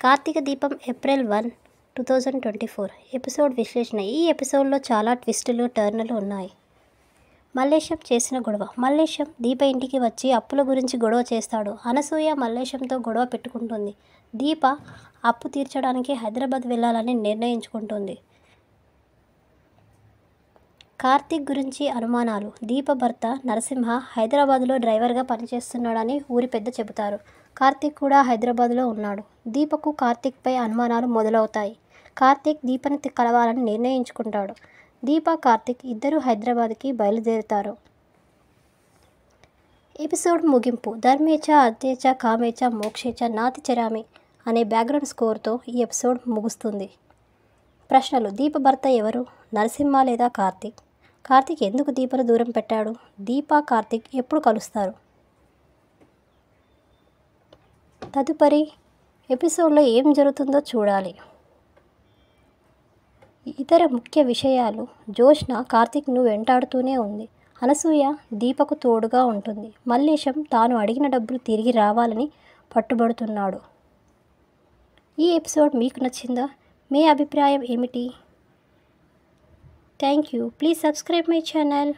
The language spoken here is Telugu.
కార్తీక దీపం ఏప్రిల్ 1, 2024 ఎపిసోడ్ విశ్లేషణ. ఈ ఎపిసోడ్లో చాలా ట్విస్టులు టర్నులు ఉన్నాయి. మల్లేశం చేసిన గొడవ. మల్లేశం దీప ఇంటికి వచ్చి అప్పుల గురించి గొడవ చేస్తాడు. అనసూయ మల్లేశంతో గొడవ పెట్టుకుంటుంది. దీప అప్పు తీర్చడానికి హైదరాబాద్ వెళ్ళాలని నిర్ణయించుకుంటుంది. కార్తీక్ గురించి అనుమానాలు. దీప భర్త నరసింహ హైదరాబాద్లో డ్రైవర్గా పనిచేస్తున్నాడని ఊరి పెద్ద చెబుతారు. కార్తీక్ కూడా హైదరాబాద్లో ఉన్నాడు. దీపకు కార్తీక్పై అనుమానాలు మొదలవుతాయి. కార్తీక్ దీపని కలవాలని నిర్ణయించుకుంటాడు. దీప కార్తీక్ ఇద్దరూ హైదరాబాద్కి బయలుదేరుతారు. ఎపిసోడ్ ముగింపు. ధర్మేచ అర్థేచ కామేచ మోక్షేచ నాతి చరామి అనే బ్యాక్గ్రౌండ్ స్కోర్తో ఈ ఎపిసోడ్ ముగుస్తుంది. ప్రశ్నలు. దీప భర్త ఎవరు? నరసింహ లేదా కార్తీక్? కార్తీక్ ఎందుకు దీపను దూరం పెట్టాడు? దీప కార్తీక్ ఎప్పుడు కలుస్తారు? తదుపరి ఎపిసోడ్లో ఏం జరుగుతుందో చూడాలి. ఇతర ముఖ్య విషయాలు. జోష్న కార్తీక్ను వెంటాడుతూనే ఉంది. అనసూయ దీపకు తోడుగా ఉంటుంది. మల్లేశం తాను అడిగిన డబ్బులు తిరిగి రావాలని పట్టుబడుతున్నాడు. ఈ ఎపిసోడ్ మీకు నచ్చిందా? మీ అభిప్రాయం ఏమిటి? Thank you. Please subscribe my channel.